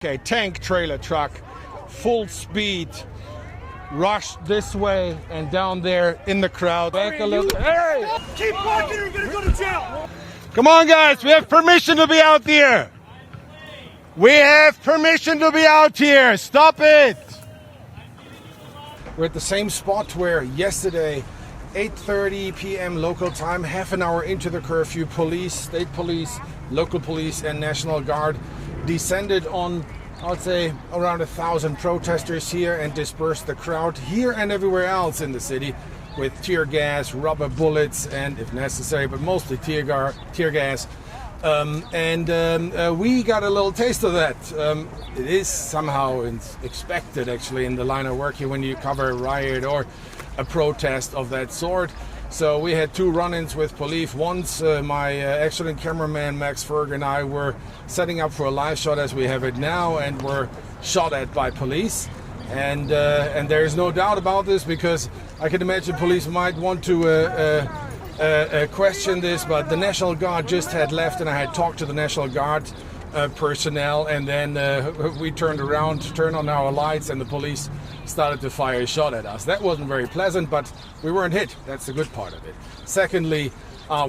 Okay, tank trailer truck, full speed, rushed this way and down there in the crowd. Back a little. Hey! Keep walking or you're gonna go to jail! Come on, guys, we have permission to be out here. We have permission to be out here. Stop it. We're at the same spot where yesterday, 8:30 p.m. local time, half an hour into the curfew, police, state police, local police, and National Guard descended on, I would say, around 1,000 protesters here and dispersed the crowd here and everywhere else in the city with tear gas, rubber bullets, and, if necessary, but mostly tear gas. We got a little taste of that. It is somehow expected, actually, in the line of work here when you cover a riot or a protest of that sort. So we had two run-ins with police. Once my excellent cameraman Max Ferg and I were setting up for a live shot as we have it now, and were shot at by police. And there is no doubt about this, because I can imagine police might want to question this, but the National Guard just had left, and I had talked to the National Guard personnel, and then we turned around, turned on our lights, and the police started to fire a shot at us. That wasn't very pleasant, but we weren't hit. That's the good part of it. Secondly,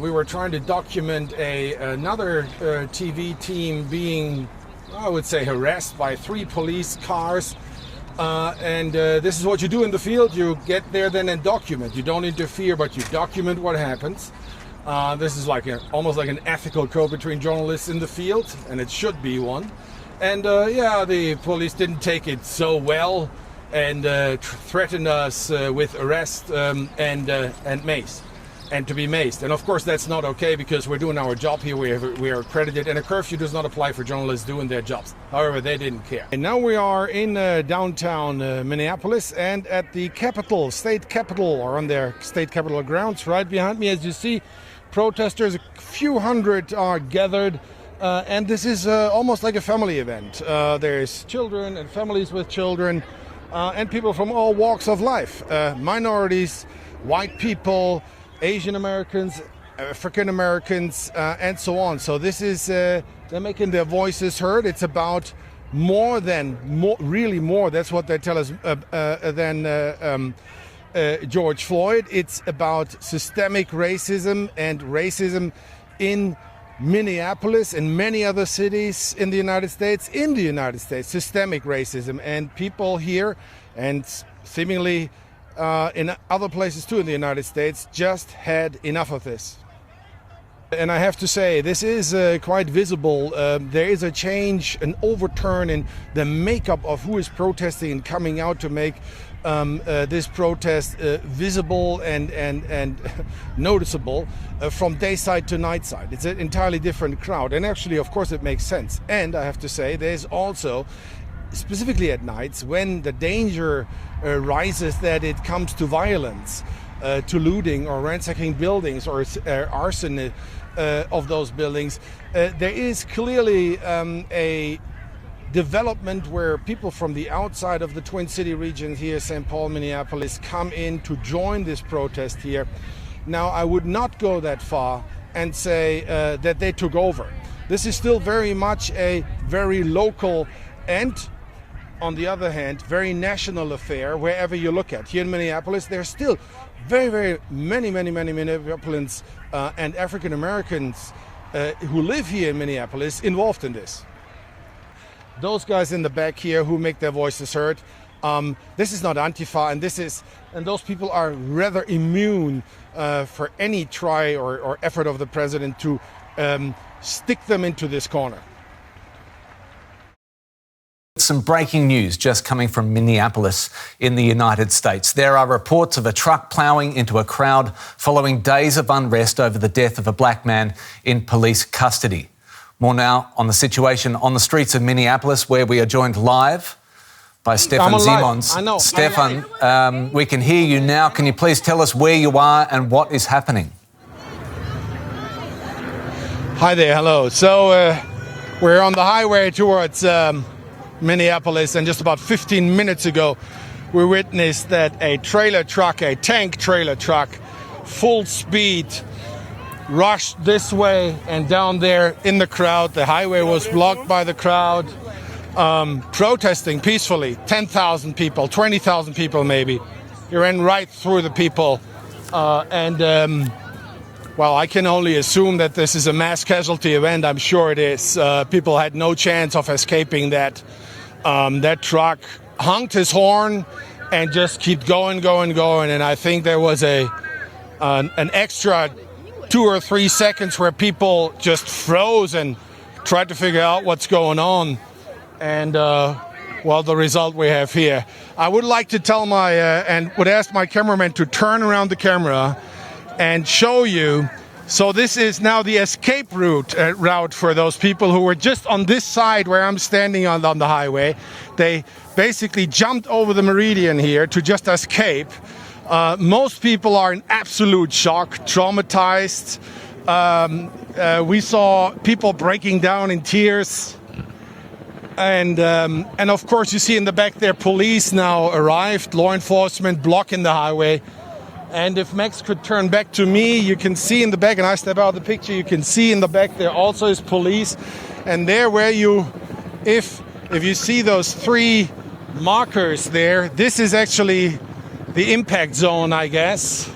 we were trying to document another TV team being, I would say, harassed by 3 police cars. This is what you do in the field. You get there then and document. You don't interfere, but you document what happens. This is like almost like an ethical code between journalists in the field, and it should be one. And the police didn't take it so well, and threatened us with arrest and mace, and to be maced. And of course that's not okay, because we're doing our job here. We are accredited, and a curfew does not apply for journalists doing their jobs. However, they didn't care. And now we are in downtown Minneapolis, and at the state capitol, or on their state capitol grounds. Right behind me, as you see, protesters, a few hundred are gathered, and this is almost like a family event. There's children and families with children, and people from all walks of life, minorities, white people, Asian Americans, African Americans, and so on. So this is, they're making their voices heard. It's about really more, that's what they tell us, than George Floyd. It's about systemic racism, and racism in Minneapolis and many other cities in the United States. Systemic racism, and people here, and seemingly in other places too in the United States, just had enough of this. And I have to say, this is quite visible. There is a change, an overturn in the makeup of who is protesting and coming out to make this protest visible and noticeable from dayside to nightside. It's an entirely different crowd, and actually, of course, it makes sense. And I have to say, there's also, specifically at nights, when the danger rises that it comes to violence, to looting or ransacking buildings, or arson of those buildings, there is clearly a development where people from the outside of the Twin City region here, St. Paul, Minneapolis, come in to join this protest here. Now, I would not go that far and say that they took over. This is still very much a very local and, on the other hand, very national affair wherever you look at. Here in Minneapolis, there's still very, very many Minneapolians and African Americans who live here in Minneapolis involved in this. Those guys in the back here who make their voices heard, this is not Antifa, and those people are rather immune for any try or effort of the president to stick them into this corner. Some breaking news just coming from Minneapolis in the United States. There are reports of a truck ploughing into a crowd following days of unrest over the death of a black man in police custody. More now on the situation on the streets of Minneapolis, where we are joined live by Stefan Simons. I know. Stefan, we can hear you now. Can you please tell us where you are and what is happening? Hi there, hello. So we're on the highway towards Minneapolis, and just about 15 minutes ago we witnessed that a tank trailer truck, full speed, rushed this way and down there in the crowd. The highway was blocked by the crowd. protesting peacefully. 10,000 people, 20,000 people maybe. He ran right through the people. Well, I can only assume that this is a mass casualty event. I'm sure it is. People had no chance of escaping that. That truck honked his horn and just kept going. And I think there was an extra 2 or 3 seconds where people just froze and tried to figure out what's going on. And well, the result we have here. I would like to tell and would ask my cameraman to turn around the camera and show you. So this is now the escape route for those people who were just on this side where I'm standing on the highway. They basically jumped over the meridian here to just escape. Most people are in absolute shock, traumatized. We saw people breaking down in tears. And of course, you see in the back there, police now arrived, law enforcement blocking the highway. And if Max could turn back to me, you can see in the back, and I step out of the picture, you can see in the back there also is police. And there where if you see those 3 markers there, this is actually the impact zone, I guess.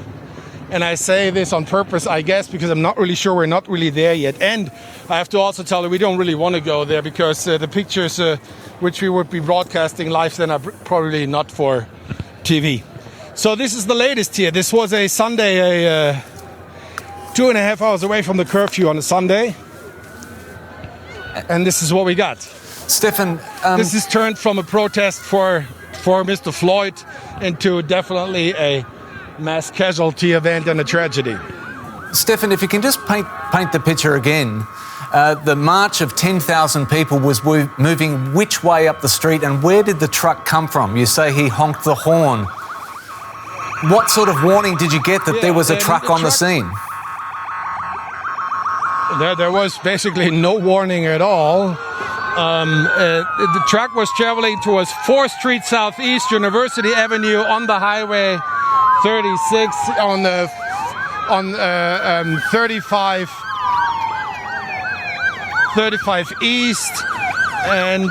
And I say this on purpose, I guess, because I'm not really sure, we're not really there yet. And I have to also tell you, we don't really want to go there because the pictures which we would be broadcasting live then are probably not for TV. So this is the latest here. This was a Sunday, 2.5 hours away from the curfew on a Sunday. And this is what we got. Stefan, this is turned from a protest for Mr. Floyd into definitely a mass casualty event and a tragedy. Stefan, if you can just paint the picture again. The march of 10,000 people was moving which way up the street, and where did the truck come from? You say he honked the horn. What sort of warning did you get that there was a truck on the scene? There was basically no warning at all. The truck was traveling towards 4th Street Southeast, University Avenue on the highway 36 on 35 East, and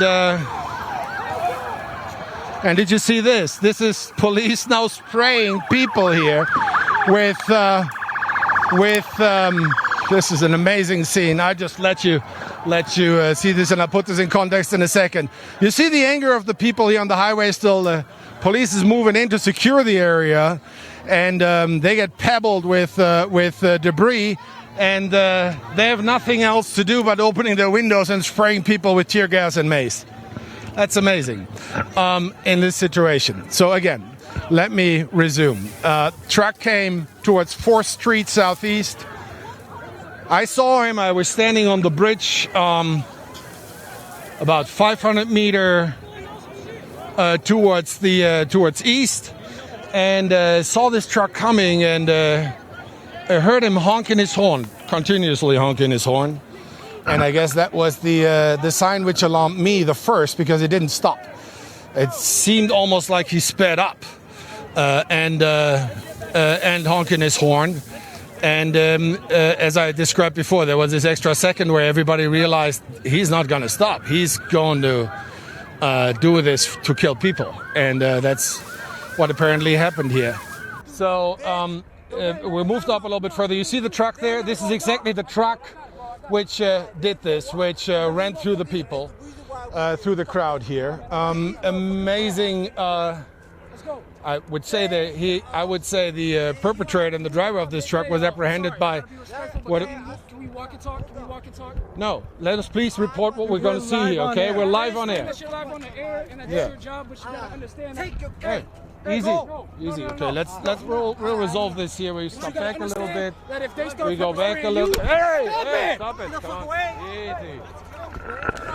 did you see this? This is police now spraying people here with this is an amazing scene. I just let you see this, and I'll put this in context in a second. You see the anger of the people here on the highway still. Police is moving in to secure the area, and they get pebbled with debris, and they have nothing else to do but opening their windows and spraying people with tear gas and mace. That's amazing in this situation. So again, let me resume. Truck came towards 4th Street Southeast. I saw him. I was standing on the bridge about 500 meter towards east, and saw this truck coming, and I heard him honking his horn, continuously honking his horn. And I guess that was the sign which alarmed me the first, because it didn't stop. It seemed almost like he sped up and honking his horn. And as I described before, there was this extra second where everybody realized he's not going to stop. He's going to do this to kill people. And that's what apparently happened here. So we moved up a little bit further. You see the truck there? This is exactly the truck which did this, which ran through the people, through the crowd here. Amazing. I would say the perpetrator and the driver of this truck was apprehended by what? Can we walk and talk? No. Let us please report what we're going to see here. Okay, we're live on air. You're live on the air, and that's your job, but you gotta understand. Hey, easy. Okay, we'll resolve this here. We stop back a little bit. We go back a little. Hey, stop it! Come on, easy.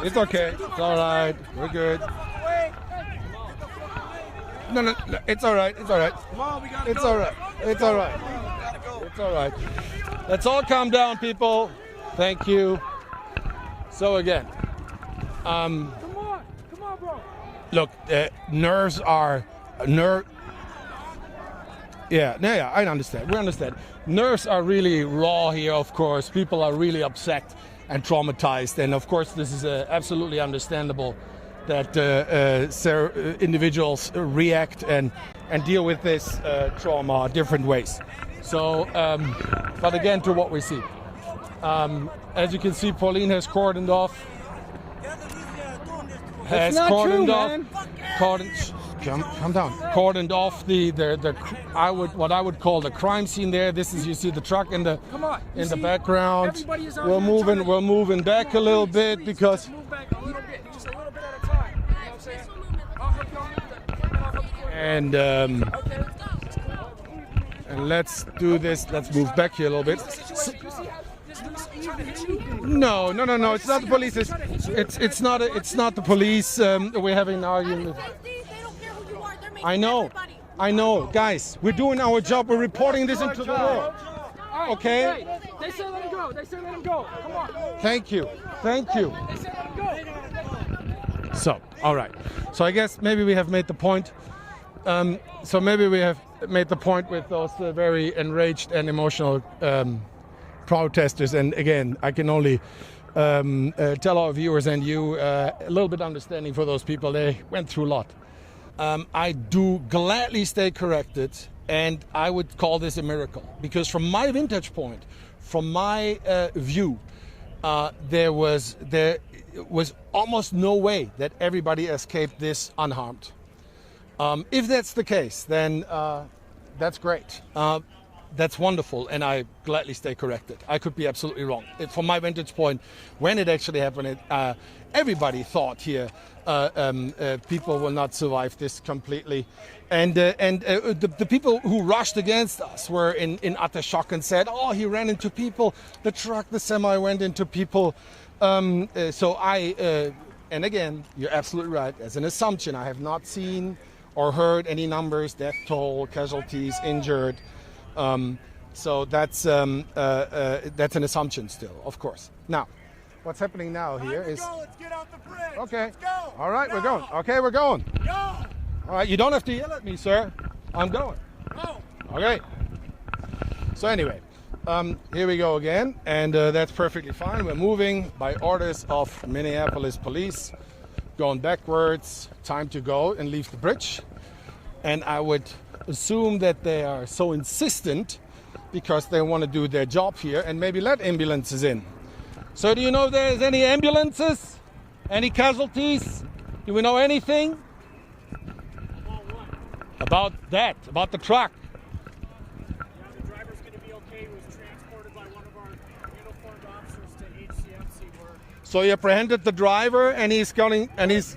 It's okay. It's all right. We're good. No, it's all right. It's all right. Come on, we gotta It's all right. It's all right. It's all right. Let's all calm down, people. Thank you. So again, Come on, bro. look, nerves are Yeah, I understand. We understand. Nerves are really raw here. Of course, people are really upset and traumatized, and of course, this is absolutely understandable. that individuals react and deal with this trauma different ways. So, but again, to what we see. As you can see, Pauline has cordoned off. Has cordoned off. Calm down. Cordoned off what I would call the crime scene there. This is, you see the truck in the background. We're moving back a little bit because. Move back a little bit, just a little bit at a time. You know what I'm saying? I'll help y'all move that. And let's do this. Let's move back here a little bit. No. It's not the police. It's not the police. We're having an argument. I know, guys. We're doing our job. We're reporting this into the world. Okay. They said let him go. Come on. Thank you. They said let him go. So, all right. So I guess maybe we have made the point. So maybe we have made the point with those very enraged and emotional protesters. And again, I can only tell our viewers and you a little bit understanding for those people. They went through a lot. I do gladly stay corrected, and I would call this a miracle, because from my vantage point, from my view, there was almost no way that everybody escaped this unharmed. If that's the case, then that's great. That's wonderful, and I gladly stay corrected. I could be absolutely wrong. From my vantage point, when it actually happened, everybody thought here people will not survive this completely. And the people who rushed against us were in utter shock and said, oh, he ran into people. The truck, the semi went into people. And again, you're absolutely right. As an assumption, I have not seen or heard any numbers, death toll, casualties, injured. So that's an assumption still, of course. Now, what's happening now here is... Let's get out the bridge. Okay. Let's go. All right, we're going. Okay, we're going. Go. All right, you don't have to yell at me, sir. I'm going. Go. Okay. So anyway, here we go again, and that's perfectly fine. We're moving by orders of Minneapolis police, going backwards. Time to go and leave the bridge. And I would assume that they are so insistent because they want to do their job here and maybe let ambulances in. So do you know if there's any ambulances? Any casualties? Do we know anything? About that, about the truck. Yeah, the driver's going to be okay. He was transported by one of our uniformed officers to HCMC. So you apprehended the driver, and he's going, and he's.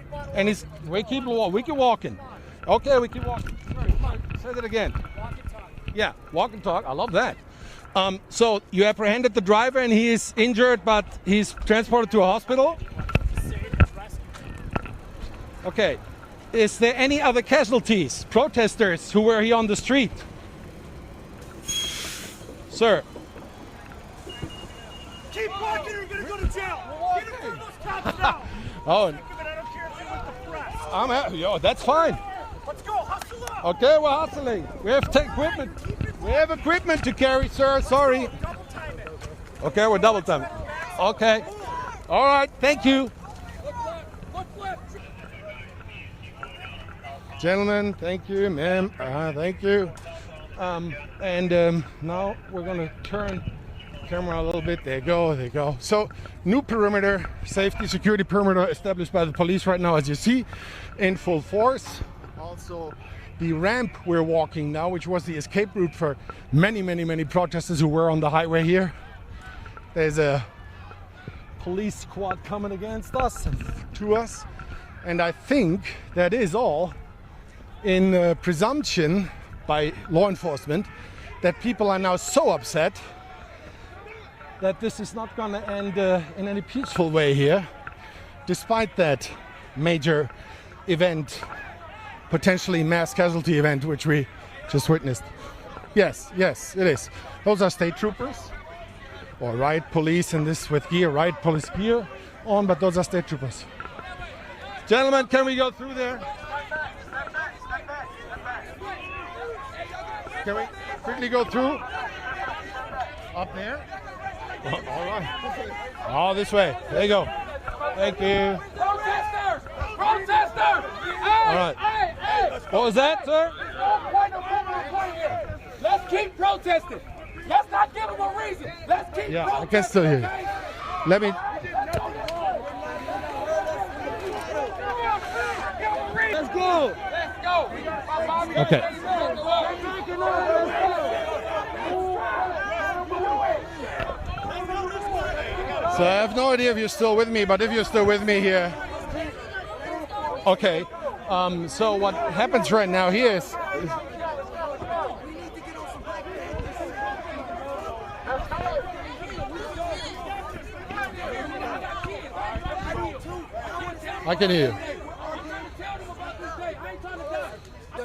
We keep walking. Okay, we keep walking. Sorry, come on, say that again. Walk and talk. Yeah, walk and talk. I love that. So you apprehended the driver, and he is injured, but he's transported to a hospital. Okay. Is there any other casualties, protesters who were here on the street? Sir. Keep walking or you're going to go to jail. Get in front of those cops now. Oh, I don't care if you're with the press. I'm happy. Yo, that's fine. Let's go. Hustle up. Okay, we're hustling. We have equipment. We have equipment to carry, sir. Sorry. Double time it. Okay, we're double timing. Okay. All right. Thank you. Look left. Gentlemen, thank you, ma'am. Thank you. Now we're going to turn the camera a little bit. There you go. There you go. So, new perimeter, safety, security perimeter established by the police right now, as you see, in full force. Also, the ramp we're walking now, which was the escape route for many, many, many protesters who were on the highway here. There's a police squad coming against us and to us. And I think that is all in presumption by law enforcement that people are now so upset that this is not going to end in any peaceful way here, despite that major event, potentially mass casualty event, which we just witnessed. Yes, it is. Those are state troopers, or riot police in this with gear, riot police gear on, but those are state troopers. Gentlemen, can we go through there? Can we quickly go through? Up there? Oh, all right. Oh, this way. There you go. Thank you. Protesters! What was that, sir? Let's keep protesting. Let's not give them a reason. Let's keep Yeah, protesting. I can still hear you. Okay? Let me. Let's go. Let's go. Okay. So I have no idea if you're still with me, but if you're still with me here. Okay. So what happens right now here is I can hear you.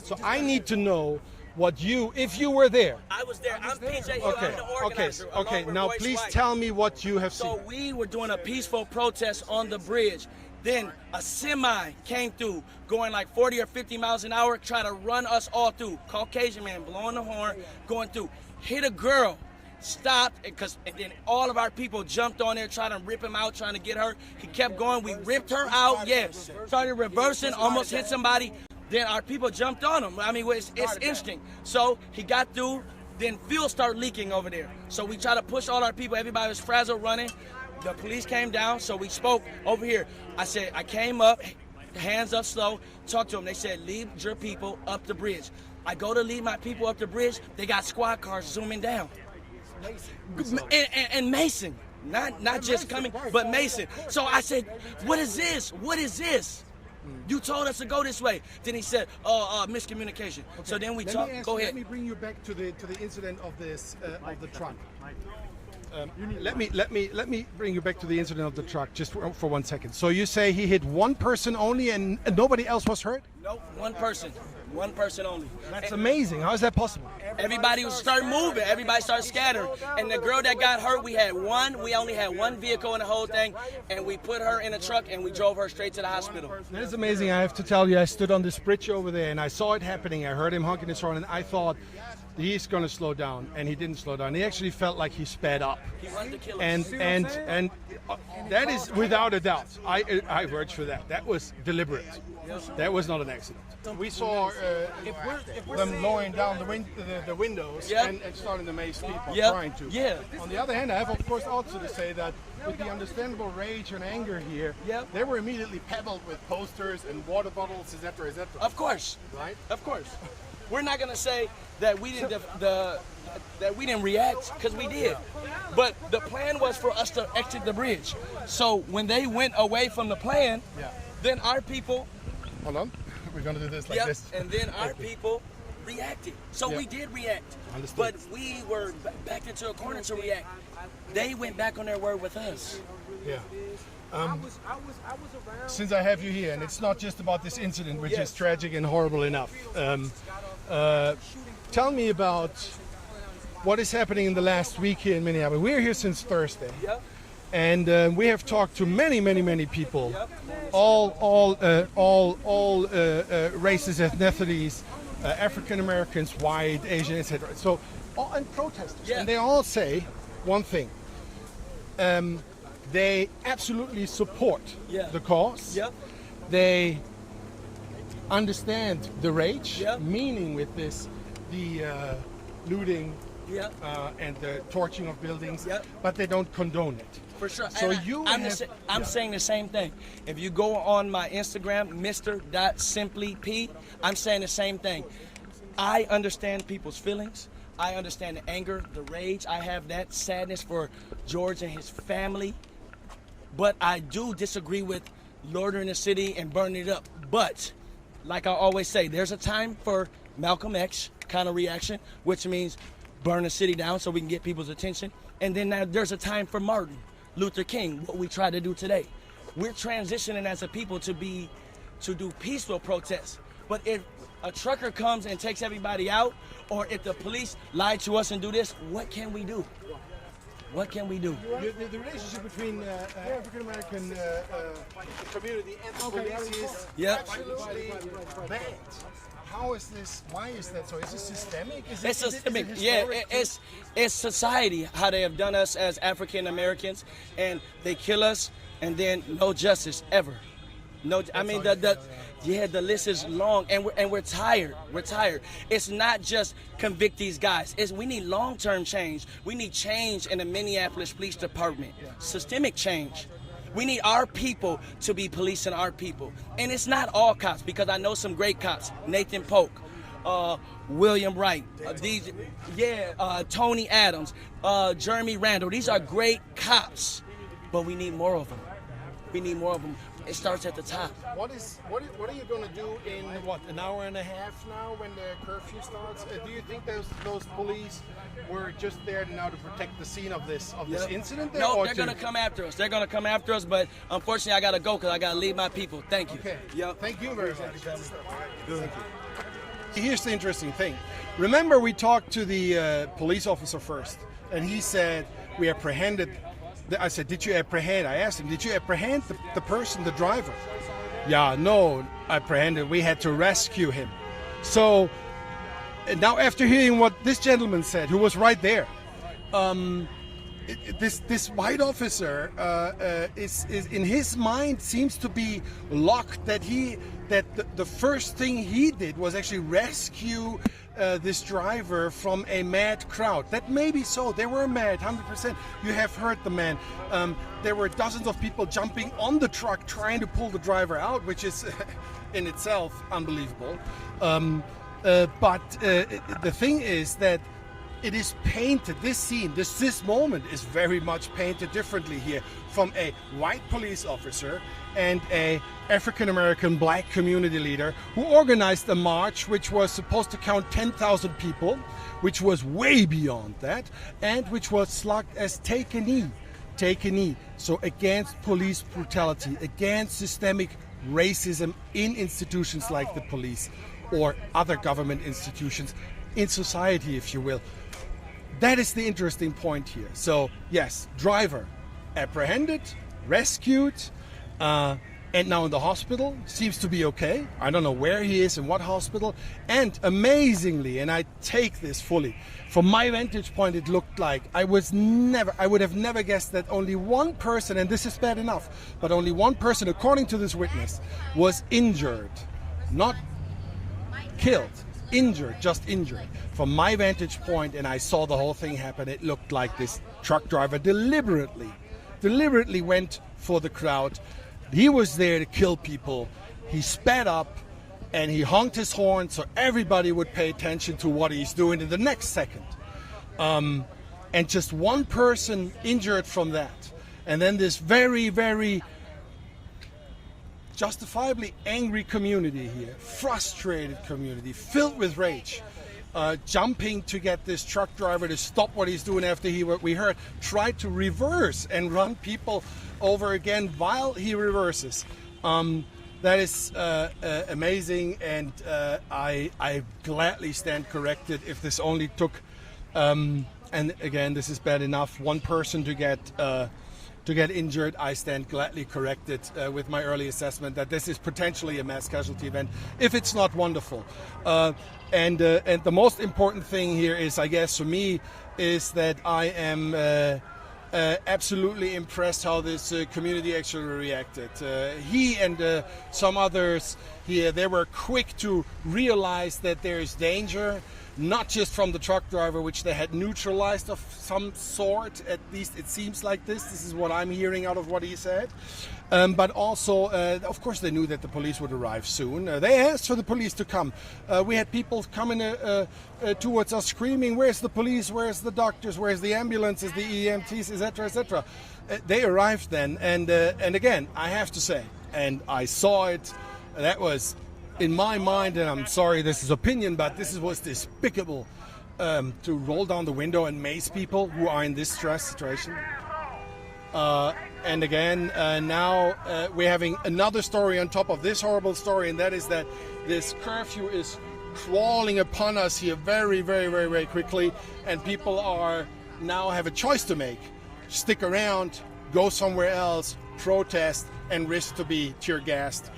So I need to know what you, if you were there. I was there. I'm PJ Hill. Okay, I'm the okay, organizer. okay. along with Now Royce please White. tell me what you have So seen. we were doing a peaceful protest on the bridge. Then a semi came through, going like 40 or 50 miles an hour, trying to run us all through. Caucasian man blowing the horn, going through. Hit a girl, stopped, and then all of our people jumped on there, trying to rip him out, trying to get her. He kept going. We ripped her out. Yes. Started reversing, almost hit somebody. Then our people jumped on him. I mean, it's interesting. So he got through. Then fuel started leaking over there. So we tried to push all our people. Everybody was frazzled running. The police came down, so we spoke over here. I said, I came up, hands up slow, talked to them. They said, lead your people up the bridge. I go to lead my people up the bridge. They got squad cars zooming down. And Mason, not just coming, but Mason. So I said, what is this? What is this? You told us to go this way. Then he said, miscommunication. Okay. So then we talked. Go ahead. Let me bring you back to the incident of this of the truck. Let me bring you back to the incident of the truck just for 1 second. So you say he hit one person only and nobody else was hurt? No, one person. One person only. That's amazing. How is that possible? Everybody started moving. Everybody started scattering. And the girl that got hurt, we only had one vehicle in the whole thing, and we put her in a truck and we drove her straight to the hospital. That is amazing. I have to tell you, I stood on this bridge over there and I saw it happening. I heard him honking his horn and I thought he's going to slow down, and he didn't slow down. He actually felt like he sped up. He wanted to kill us. And that is without a doubt. I vouch for that. That was deliberate. That was not an accident. We saw them lowering down the windows and starting to mace people, trying to. Yeah. On the other hand, I have of course also to say that with the understandable rage and anger here, they were immediately pebbled with posters and water bottles, etc., etc. Of course. Right? Of course. We're not gonna say that we didn't that we didn't react, because we did. But the plan was for us to exit the bridge. So when they went away from the plan, then our people. Hold on. We're gonna do this like this. And then our people reacted. So we did react. Understood. But we were backed into a corner to react. They went back on their word with us. Yeah. Since I have you here, and it's not just about this incident, which is tragic and horrible enough, tell me about what is happening in the last week here in Minneapolis. We're here since Thursday, and we have talked to many people, all races, ethnicities, African Americans, white, Asian, etc. So, and protesters, and they all say one thing. They absolutely support the cause. They understand the rage, meaning with this, the looting and the torching of buildings, but they don't condone it. For sure. So I'm saying the same thing. If you go on my Instagram, Mr.simplyp, I'm saying the same thing. I understand people's feelings. I understand the anger, the rage. I have that sadness for George and his family. But I do disagree with loitering the city and burning it up. But, like I always say, there's a time for Malcolm X kind of reaction, which means burn the city down so we can get people's attention. And then there's a time for Martin Luther King, what we try to do today. We're transitioning as a people to do peaceful protests. But if a trucker comes and takes everybody out, or if the police lie to us and do this, what can we do? What can we do? The relationship between African American community and the police is absolutely bad. How is this? Why is that so? Is it systemic? It's systemic. It's society, how they have done us as African Americans, and they kill us, and then no justice ever. No, I mean the list is long, and we're tired. We're tired. It's not just convict these guys. We need long-term change. We need change in the Minneapolis Police Department. Systemic change. We need our people to be policing our people, and it's not all cops, because I know some great cops. Nathan Polk, William Wright, Tony Adams, Jeremy Randall. These are great cops, but we need more of them. We need more of them. It starts at the top. What are you going to do in an hour and a half now when the curfew starts? Do you think those police were just there now to protect the scene of this incident? No, they're going to come after us. They're going to come after us, but unfortunately I got to go because I got to leave my people. Thank you. Okay. Yep. Thank you very much. Thank you. Here's the interesting thing. Remember, we talked to the police officer first, and he said we apprehended. I said, did you apprehend? I asked him, did you apprehend the person, the driver? Yeah, no, apprehended. We had to rescue him. So now, after hearing what this gentleman said, who was right there, this white officer is in his mind seems to be locked that the first thing he did was actually rescue this driver from a mad crowd. That may be so. They were mad, 100%. You have heard the man. There were dozens of people jumping on the truck trying to pull the driver out, which is in itself unbelievable. But the thing is that it is painted, this scene, this moment is very much painted differently here from a white police officer and a African-American black community leader who organized a march which was supposed to count 10,000 people, which was way beyond that, and which was slugged as take a knee. So against police brutality, against systemic racism in institutions like the police or other government institutions, in society, if you will. That is the interesting point here. So yes, driver apprehended, rescued, and now in the hospital, seems to be okay. I don't know where he is, in what hospital. And amazingly, and I take this fully, from my vantage point, it looked like I would have never guessed that only one person, and this is bad enough, but only one person, according to this witness, was injured, not killed. Injured, just injured. From my vantage point, and I saw the whole thing happen, it looked like this truck driver deliberately went for the crowd. He was there to kill people. He sped up and he honked his horn so everybody would pay attention to what he's doing in the next second. And just one person injured from that. And then this very, very justifiably angry community here, frustrated community, filled with rage, jumping to get this truck driver to stop what he's doing after we heard, tried to reverse and run people over again while he reverses. That is amazing, and I gladly stand corrected if this only took, and again, this is bad enough, one person to get injured. I stand gladly corrected with my early assessment that this is potentially a mass casualty event, if it's not wonderful. And the most important thing here is, I guess, for me, is that I am absolutely impressed how this community actually reacted. He and some others here, they were quick to realize that there is danger, not just from the truck driver, which they had neutralized of some sort, at least it seems like this is what I'm hearing out of what he said, but also, of course, they knew that the police would arrive soon. They asked for the police to come. We had people coming towards us screaming, where's the police, where's the doctors, where's the ambulances, the EMTs, etc., etc. They arrived then, and again, I have to say, and I saw it, that was, in my mind, and I'm sorry this is opinion, but this was despicable, to roll down the window and mace people who are in this stress situation. And again, now we're having another story on top of this horrible story, and that is that this curfew is crawling upon us here very, very, very, very quickly, and people are now have a choice to make. Stick around, go somewhere else, protest, and risk to be tear gassed,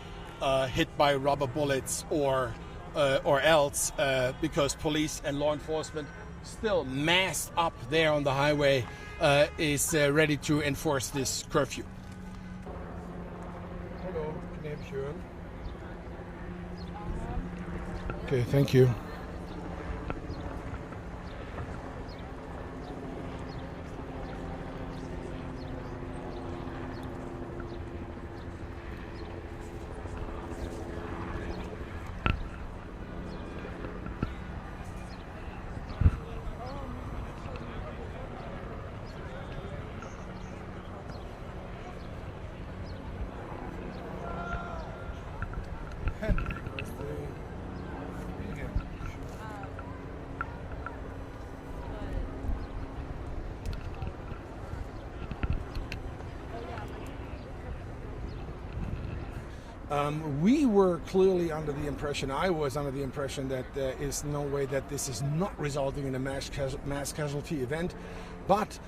hit by rubber bullets, or else, because police and law enforcement, still massed up there on the highway, is ready to enforce this curfew. Hallo, meneer, heb Schön. Okay, thank you. We were clearly under the impression, I was under the impression, that there is no way that this is not resulting in a mass casualty event. But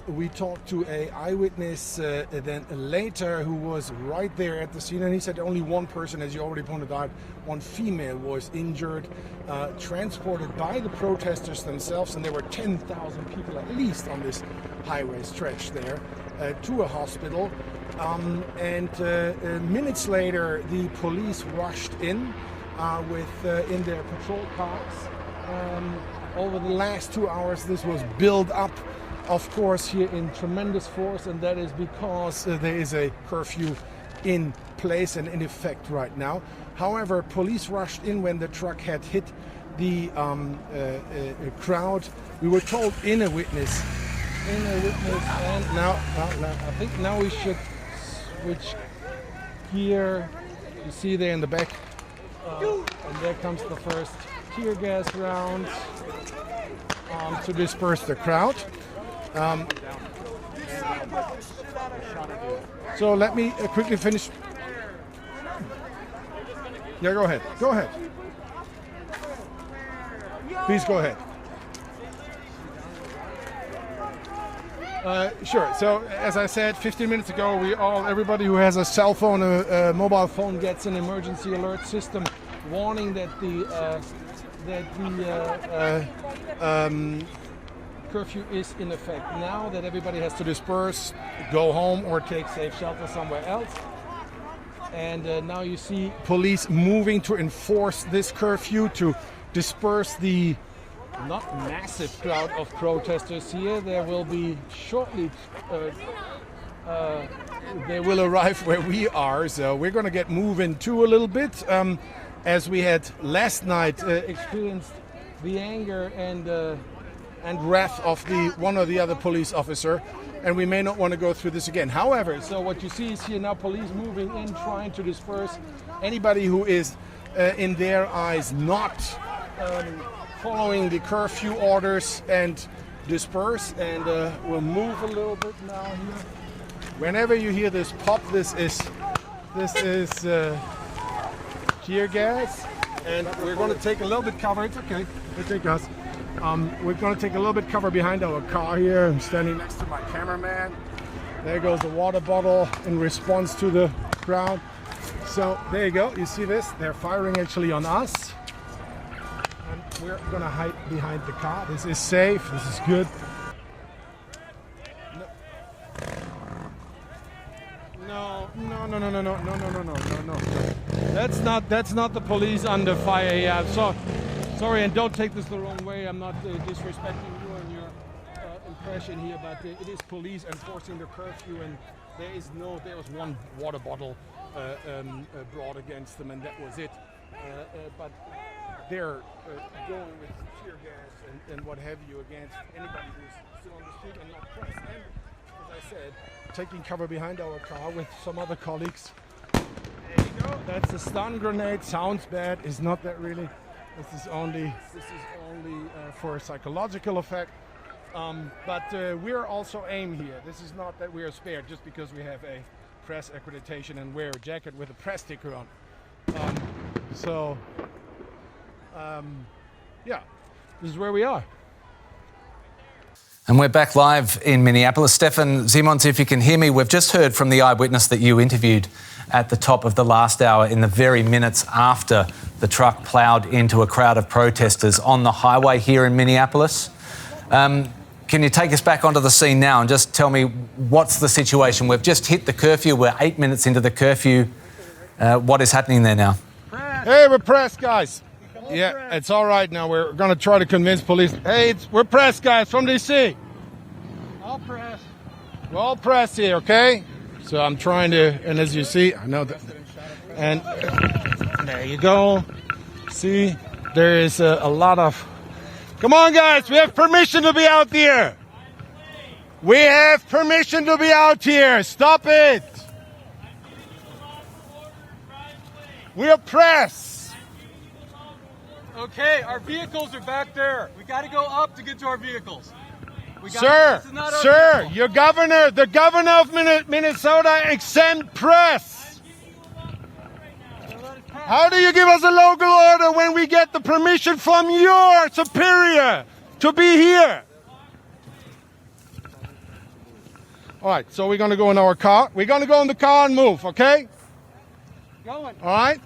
we talked to an eyewitness then later who was right there at the scene, and he said only one person, as you already pointed out, one female was injured, transported by the protesters themselves, and there were 10,000 people at least on this highway stretch there, to a hospital. Minutes later, the police rushed in in their patrol cars. Over the last 2 hours, this was built up, of course, here in tremendous force, and that is because there is a curfew in place and in effect right now. However, police rushed in when the truck had hit the crowd. We were told in a witness, and now I think now we should switch gear. You see there in the back, and there comes the first tear gas round to disperse the crowd. So let me quickly finish. Yeah, go ahead. Go ahead. Please go ahead. Sure. So, as I said 15 minutes ago, everybody who has a cell phone, a mobile phone, gets an emergency alert system warning that the curfew is in effect now, that everybody has to disperse, go home, or take safe shelter somewhere else. And now you see police moving to enforce this curfew, to disperse the not massive crowd of protesters here. There will be shortly, they will arrive where we are, so we're going to get moving too a little bit, as we had last night experienced the anger and wrath of the one or the other police officer, and we may not want to go through this again. However, so what you see is here now police moving in, trying to disperse anybody who is in their eyes not following the curfew orders, and disperse. And we'll move a little bit now here. Whenever you hear this pop, this is tear gas, and we're going to take a little bit cover. It's okay. It take us. We're going to take a little bit cover behind our car here. I'm standing next to my cameraman. There goes the water bottle in response to the crowd. So there you go. You see this? They're firing actually on us. And we're going to hide behind the car. This is safe. This is good. No. That's not the police under fire. Yeah. So sorry, and don't take this the wrong way. I'm not disrespecting you and your impression here, but it is police enforcing the curfew, and there was one water bottle brought against them, and that was it. But they're going with tear gas and what have you against anybody who's still on the street and not pressed. And as I said, taking cover behind our car with some other colleagues. There you go. That's a stun grenade. Sounds bad. It's not that really. This is only for a psychological effect. But we're also AIM here. This is not that we are spared just because we have a press accreditation and wear a jacket with a press sticker on. Yeah, this is where we are. And we're back live in Minneapolis. Stefan Simons, if you can hear me, we've just heard from the eyewitness that you interviewed at the top of the last hour, in the very minutes after the truck ploughed into a crowd of protesters on the highway here in Minneapolis. Can you take us back onto the scene now and just tell me what's the situation? We've just hit the curfew. We're 8 minutes into the curfew. What is happening there now? Hey, we're press, guys. Yeah, it's all right now. We're going to try to convince police. Hey, we're press, guys, from D.C. All press. We're all press here, okay? So I'm trying to, and as you see, I know that, and there you go. See, there is a lot of, come on, guys, we have permission to be out there. We have permission to be out here. Stop it. We are press. Okay, our vehicles are back there. We got to go up to get to our vehicles. Sir, your governor, the governor of Minnesota exempt press. How do you give us a local order when we get the permission from your superior to be here? All right, so we're going to go in our car. We're going to go in the car and move, okay? Going. All right.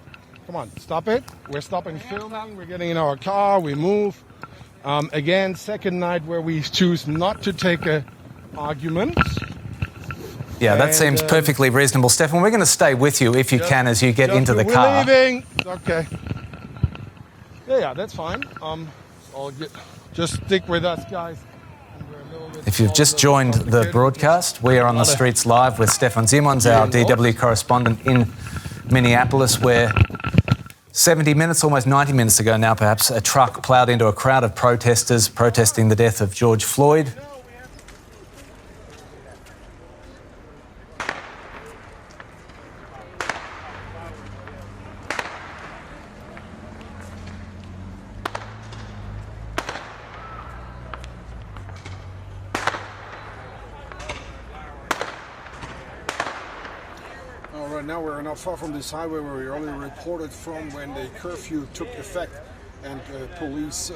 Come on, stop it. We're stopping filming. We're getting in our car. We move. Again, second night where we choose not to take a argument. Yeah, that seems perfectly reasonable. Stefan, we're going to stay with you if you can as you get into the car. We're leaving. Okay. Yeah, that's fine. All good. Just stick with us, guys. If you've just joined the broadcast, we are on the streets live with Stefan Simons, our DW correspondent in Minneapolis, where 70 minutes, almost 90 minutes ago now perhaps, a truck ploughed into a crowd of protesters protesting the death of George Floyd. Right now we're not far from this highway where we only reported from when the curfew took effect and police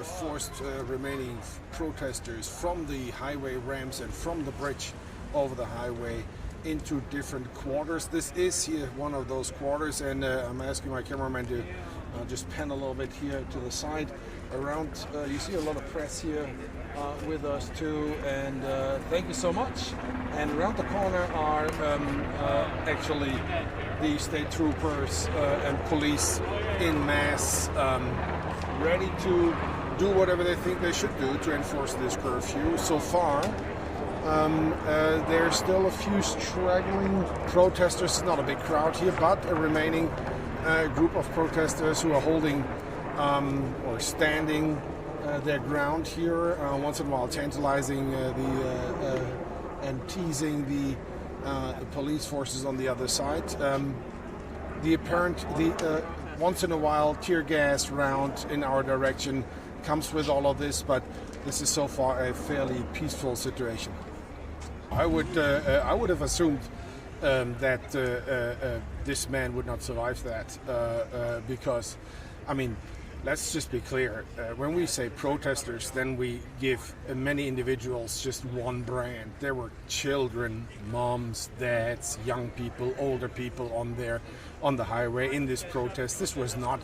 forced remaining protesters from the highway ramps and from the bridge over the highway into different quarters. This is here one of those quarters, and I'm asking my cameraman to just pan a little bit here to the side around. You see a lot of press here with us too, and thank you so much. And around the corner are actually the state troopers and police in mass, ready to do whatever they think they should do to enforce this curfew. So far, there's still a few straggling protesters, not a big crowd here, but a remaining group of protesters who are holding or standing their ground here, once in a while tantalizing and teasing the police forces on the other side. Once in a while tear gas round in our direction comes with all of this, but this is so far a fairly peaceful situation. I would have assumed that this man would not survive that because, I mean, let's just be clear. When we say protesters, then we give many individuals just one brand. There were children, moms, dads, young people, older people on the highway in this protest. This was not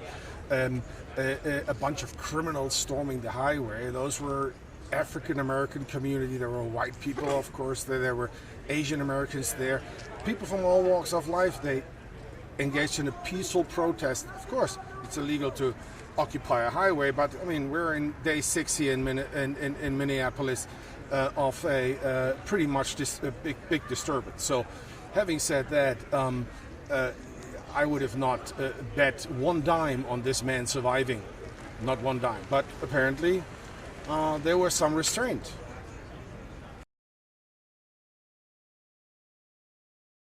a bunch of criminals storming the highway. Those were African American community. There were white people, of course. There were Asian Americans there. People from all walks of life. They engaged in a peaceful protest. Of course, it's illegal to occupy a highway, but I mean, we're in day 6 here in Minneapolis of a pretty much big disturbance. So, having said that, I would have not bet one dime on this man surviving, not one dime. But apparently, there was some restraint.